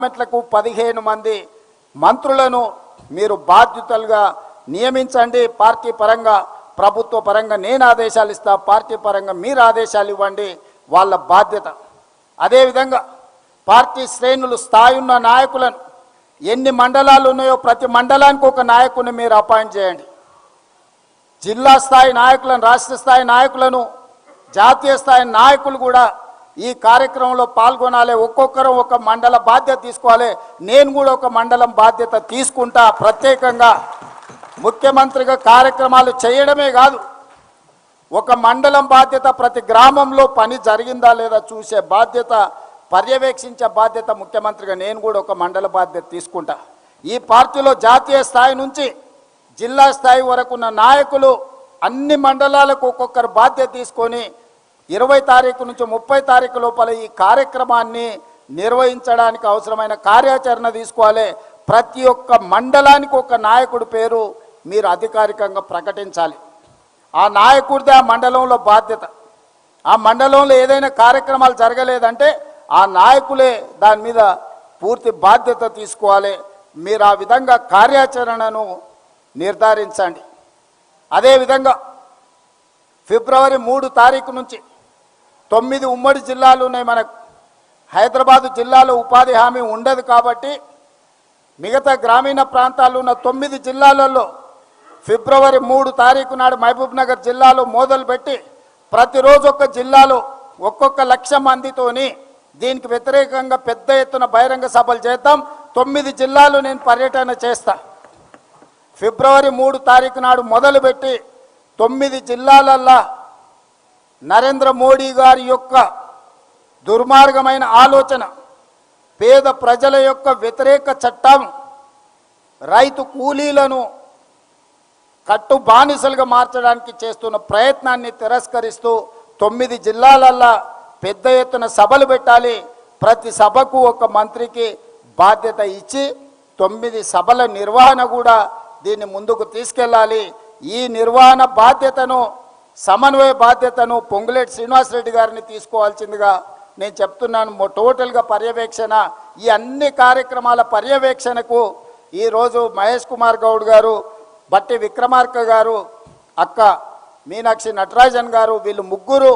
పార్లమెంట్లకు 15 మంది మంత్రులను మీరు బాధ్యతలుగా నియమించండి. పార్టీ పరంగా ప్రభుత్వ పరంగా నేను ఆదేశాలు ఇస్తా, పార్టీ పరంగా మీరు ఆదేశాలు ఇవ్వండి, వాళ్ళ బాధ్యత. అదేవిధంగా పార్టీ శ్రేణులు స్థాయి ఉన్న నాయకులను ఎన్ని మండలాలు ఉన్నాయో ప్రతి మండలానికి ఒక నాయకుని మీరు అపాయింట్ చేయండి. జిల్లా స్థాయి నాయకులను, రాష్ట్ర స్థాయి నాయకులను, జాతీయ స్థాయి నాయకులు కూడా ఈ కార్యక్రమంలో పాల్గొనాలి. ఒక్కొక్కరు ఒక మండల బాధ్యత తీసుకోవాలి. నేను కూడా ఒక మండలం బాధ్యత తీసుకుంటా. ప్రత్యేకంగా ముఖ్యమంత్రిగా కార్యక్రమాలు చేయడమే కాదు, ఒక మండలం బాధ్యత, ప్రతి గ్రామంలో పని జరిగిందా లేదా చూసే బాధ్యత, పర్యవేక్షించే బాధ్యత ముఖ్యమంత్రిగా నేను కూడా ఒక మండల బాధ్యత తీసుకుంటా. ఈ పార్టీలో జాతీయ స్థాయి నుంచి జిల్లా స్థాయి వరకు ఉన్న నాయకులు అన్ని మండలాలకు ఒక్కొక్కరు బాధ్యత తీసుకొని 20 తారీఖు నుంచి 30 తారీఖు లోపల ఈ కార్యక్రమాన్ని నిర్వహించడానికి అవసరమైన కార్యాచరణ తీసుకోవాలి. ప్రతి ఒక్క మండలానికి ఒక నాయకుడి పేరు మీరు అధికారికంగా ప్రకటించాలి. ఆ నాయకుడిదే ఆ మండలంలో బాధ్యత. ఆ మండలంలో ఏదైనా కార్యక్రమాలు జరగలేదంటే ఆ నాయకులే దాని మీద పూర్తి బాధ్యత తీసుకోవాలి. మీరు ఆ విధంగా కార్యాచరణను నిర్ధారించండి. అదేవిధంగా ఫిబ్రవరి 3 తారీఖు నుంచి 9 ఉమ్మడి జిల్లాలు ఉన్నాయి మనకు. హైదరాబాదు జిల్లాలో ఉపాధి హామీ ఉండదు కాబట్టి మిగతా గ్రామీణ ప్రాంతాల్లో ఉన్న 9 జిల్లాలలో ఫిబ్రవరి 3 తారీఖు నాడు మహబూబ్ నగర్ జిల్లాలో మొదలుపెట్టి ప్రతిరోజు ఒక జిల్లాలో ఒక్కొక్క 1,00,000 మందితోని దీనికి వ్యతిరేకంగా పెద్ద ఎత్తున బహిరంగ సభలు చేద్దాం. 9 జిల్లాలు నేను పర్యటన చేస్తా. ఫిబ్రవరి 3 తారీఖు నాడు మొదలుపెట్టి 9 జిల్లాలల్లా నరేంద్ర మోడీ గారి యొక్క దుర్మార్గమైన ఆలోచన, పేద ప్రజల యొక్క వ్యతిరేక చట్టం, రైతు కూలీలను కట్టు బానిసలుగా మార్చడానికి చేస్తున్న ప్రయత్నాన్ని తిరస్కరిస్తూ 9 జిల్లాలల్లా పెద్ద ఎత్తున సభలు పెట్టాలి. ప్రతి సభకు ఒక మంత్రికి బాధ్యత ఇచ్చి 9 సభల నిర్వహణ కూడా దీన్ని ముందుకు తీసుకెళ్ళాలి. ఈ నిర్వహణ బాధ్యతను, సమన్వయ బాధ్యతను పొంగులేటి శ్రీనివాసరెడ్డి గారిని తీసుకోవాల్సిందిగా నేను చెప్తున్నాను. టోటల్గా పర్యవేక్షణ, ఈ అన్ని కార్యక్రమాల పర్యవేక్షణకు ఈరోజు మహేష్ కుమార్ గౌడ్ గారు, బట్టి విక్రమార్క గారు, అక్క మీనాక్షి నటరాజన్ గారు, వీళ్ళు ముగ్గురు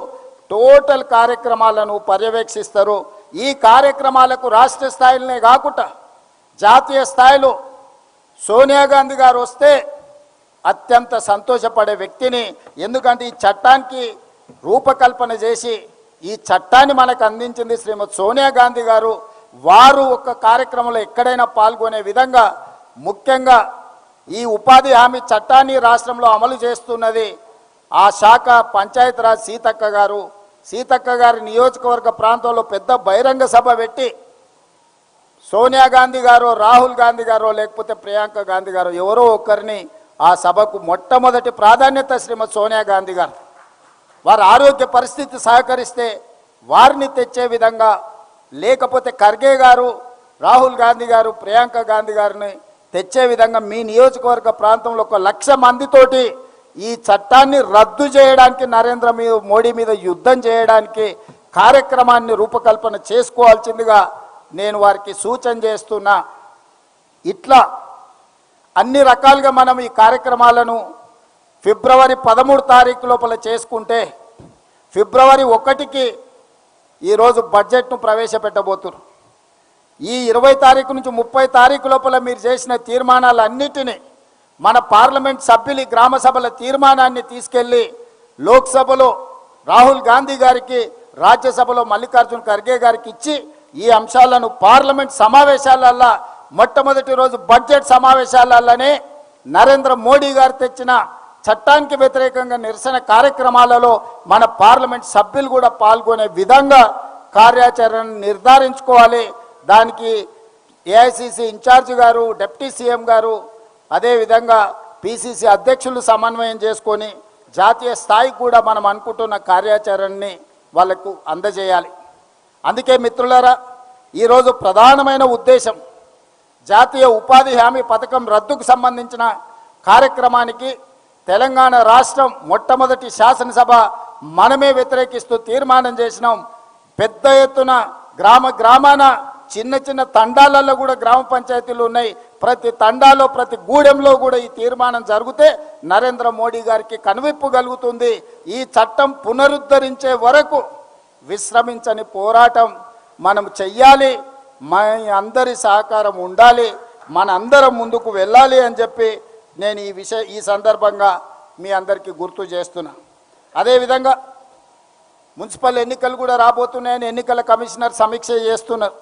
టోటల్ కార్యక్రమాలను పర్యవేక్షిస్తారు. ఈ కార్యక్రమాలకు రాష్ట్ర స్థాయిలోనే కాకుండా జాతీయ స్థాయిలో సోనియా గాంధీ గారు వస్తే అత్యంత సంతోషపడే వ్యక్తిని. ఎందుకంటే ఈ చట్టానికి రూపకల్పన చేసి ఈ చట్టాన్ని మనకు అందించింది శ్రీమతి సోనియా గాంధీ గారు. వారు ఒక కార్యక్రమంలో ఎక్కడైనా పాల్గొనే విధంగా, ముఖ్యంగా ఈ ఉపాధి హామీ చట్టాన్ని రాష్ట్రంలో అమలు చేస్తున్నది ఆ శాఖ పంచాయతీరాజ్ సీతక్క గారు. సీతక్క గారి నియోజకవర్గ ప్రాంతంలో పెద్ద బహిరంగ సభ పెట్టి సోనియా గాంధీ గారు, రాహుల్ గాంధీ గారు, లేకపోతే ప్రియాంక గాంధీ గారు ఎవరో ఒకరిని ఆ సభకు మొట్టమొదటి ప్రాధాన్యత శ్రీమతి సోనియా గాంధీ గారు. వారి ఆరోగ్య పరిస్థితి సహకరిస్తే వారిని తెచ్చే విధంగా, లేకపోతే ఖర్గే గారు, రాహుల్ గాంధీ గారు, ప్రియాంక గాంధీ గారిని తెచ్చే విధంగా మీ నియోజకవర్గ ప్రాంతంలో 1,00,000 మందితోటి ఈ చట్టాన్ని రద్దు చేయడానికి, నరేంద్ర మోడీ మీద యుద్ధం చేయడానికి కార్యక్రమాన్ని రూపకల్పన చేసుకోవాల్సిందిగా నేను వారికి సూచన చేస్తున్నా. ఇట్లా అన్ని రకాలుగా మనం ఈ కార్యక్రమాలను ఫిబ్రవరి 13 తారీఖు లోపల చేసుకుంటే ఫిబ్రవరి 1కి ఈరోజు బడ్జెట్ను ప్రవేశపెట్టబోతున్నారు. ఈ 20 తారీఖు నుంచి 30 తారీఖు లోపల మీరు చేసిన తీర్మానాలన్నిటినీ మన పార్లమెంట్ సభ్యులు గ్రామ సభల తీర్మానాన్ని తీసుకెళ్ళి లోక్సభలో రాహుల్ గాంధీ గారికి, రాజ్యసభలో మల్లికార్జున్ ఖర్గే గారికి ఇచ్చి ఈ అంశాలను పార్లమెంట్ సమావేశాలల్లా, మొట్టమొదటి రోజు బడ్జెట్ సమావేశాలలోనే నరేంద్ర మోడీ గారు తెచ్చిన చట్టానికి వ్యతిరేకంగా నిరసన కార్యక్రమాలలో మన పార్లమెంట్ సభ్యులు కూడా పాల్గొనే విధంగా కార్యాచరణ నిర్ధారించుకోవాలి. దానికి ఏఐసిసి ఇన్ఛార్జ్ గారు, డిప్యూటీ సీఎం గారు, అదేవిధంగా పిసిసి అధ్యక్షులు సమన్వయం చేసుకొని జాతీయ స్థాయికి కూడా మనం అనుకుంటున్న కార్యాచరణని వాళ్ళకు అందజేయాలి. అందుకే మిత్రులారా, ఈరోజు ప్రధానమైన ఉద్దేశం జాతీయ ఉపాధి హామీ పథకం రద్దుకు సంబంధించిన కార్యక్రమానికి తెలంగాణ రాష్ట్రం మొట్టమొదటి శాసనసభ మనమే వ్యతిరేకిస్తూ తీర్మానం చేసినాం. పెద్ద ఎత్తున గ్రామాన చిన్న చిన్న తండాలలో కూడా గ్రామ పంచాయతీలు ఉన్నాయి. ప్రతి తండాలో ప్రతి గూడెంలో కూడా ఈ తీర్మానం జరిగితే నరేంద్ర మోడీ గారికి కనువిప్పు కలుగుతుంది. ఈ చట్టం పునరుద్ధరించే వరకు విశ్రమించని పోరాటం మనం చెయ్యాలి. మన అందరి సహకారం ఉండాలి. మన అందరం ముందుకు వెళ్ళాలి అని చెప్పి నేను ఈ సందర్భంగా మీ అందరికీ గుర్తు చేస్తున్నా. అదేవిధంగా మున్సిపల్ ఎన్నికలు కూడా రాబోతున్నాయని ఎన్నికల కమిషనర్ సమీక్ష చేస్తున్నారు.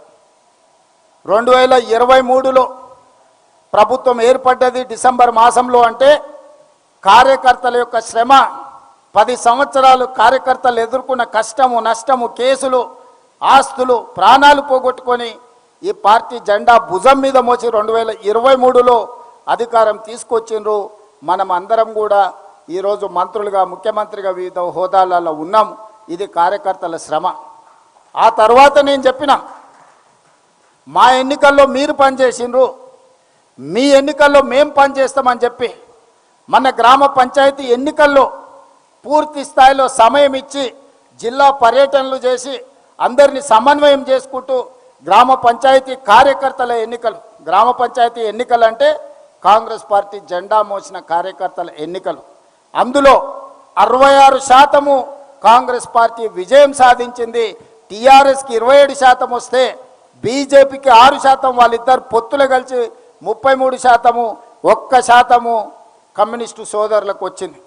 2023లో ప్రభుత్వం ఏర్పడ్డది డిసెంబర్ మాసంలో. అంటే కార్యకర్తల యొక్క శ్రమ 10 సంవత్సరాలు కార్యకర్తలు ఎదుర్కొన్న కష్టము నష్టము కేసులు ఆస్తులు ప్రాణాలు పోగొట్టుకొని ఈ పార్టీ జెండా భుజం మీద మోసి 2023లో అధికారం తీసుకొచ్చిండ్రు. మనం అందరం కూడా ఈరోజు మంత్రులుగా ముఖ్యమంత్రిగా వివిధ హోదాలలో ఉన్నాం. ఇది కార్యకర్తల శ్రమ. ఆ తర్వాత నేను చెప్పిన మా ఎన్నికల్లో మీరు పనిచేసిండ్రు, మీ ఎన్నికల్లో మేము పనిచేస్తామని చెప్పి మన గ్రామ పంచాయతీ ఎన్నికల్లో పూర్తి స్థాయిలో సమయం ఇచ్చి జిల్లా పర్యటనలు చేసి అందరినీ సమన్వయం చేసుకుంటూ గ్రామ పంచాయతీ కార్యకర్తల ఎన్నికలు, గ్రామ పంచాయతీ ఎన్నికలు అంటే కాంగ్రెస్ పార్టీ జెండా మోసిన కార్యకర్తల ఎన్నికలు. అందులో 66% కాంగ్రెస్ పార్టీ విజయం సాధించింది. టీఆర్ఎస్కి 27% వస్తే బీజేపీకి 6%, వాళ్ళిద్దరు పొత్తులు కలిసి 33%, 1% కమ్యూనిస్టు సోదరులకు వచ్చింది.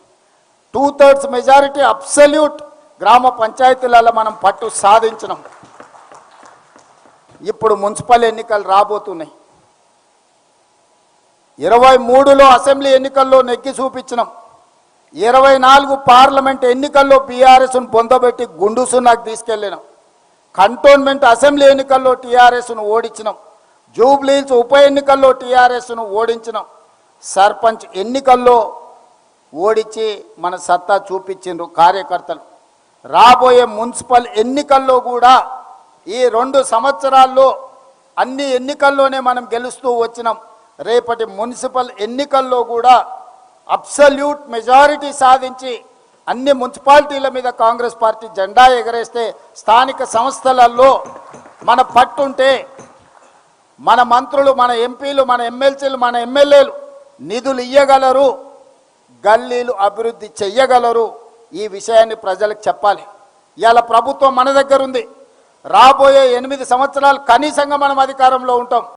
2/3 మెజారిటీ అబ్సల్యూట్ గ్రామ పంచాయతీలలో మనం పట్టు సాధించినాం. ఇప్పుడు మున్సిపల్ ఎన్నికలు రాబోతున్నాయి. 23లో అసెంబ్లీ ఎన్నికల్లో నెగ్గి చూపించినాం. 24 పార్లమెంట్ ఎన్నికల్లో బీఆర్ఎస్ను పొందబెట్టి గుండు సున్నాకు తీసుకెళ్ళినాం. కంటోన్మెంట్ అసెంబ్లీ ఎన్నికల్లో టీఆర్ఎస్ను ఓడించినాం. జూబ్లీహిల్స్ ఉప ఎన్నికల్లో టీఆర్ఎస్ను ఓడించినాం. సర్పంచ్ ఎన్నికల్లో ఓడించి మన సత్తా చూపించిండ్రు కార్యకర్తలు. రాబోయే మున్సిపల్ ఎన్నికల్లో కూడా ఈ 2 సంవత్సరాల్లో అన్ని ఎన్నికల్లోనే మనం గెలుస్తూ వచ్చినాం. రేపటి మున్సిపల్ ఎన్నికల్లో కూడా అబ్సల్యూట్ మెజారిటీ సాధించి అన్ని మున్సిపాలిటీల మీద కాంగ్రెస్ పార్టీ జెండా ఎగరేస్తే స్థానిక సంస్థలలో మన పట్టుంటే మన మంత్రులు మన ఎంపీలు మన ఎమ్మెల్సీలు మన ఎమ్మెల్యేలు నిధులు ఇయ్యగలరు, గల్లీలు అభివృద్ధి చెయ్యగలరు. ఈ విషయాన్ని ప్రజలకు చెప్పాలి. ఇవాళ ప్రభుత్వం మన దగ్గర ఉంది. రాబోయే 8 సంవత్సరాలు కనీసంగా మనం అధికారంలో ఉంటాం.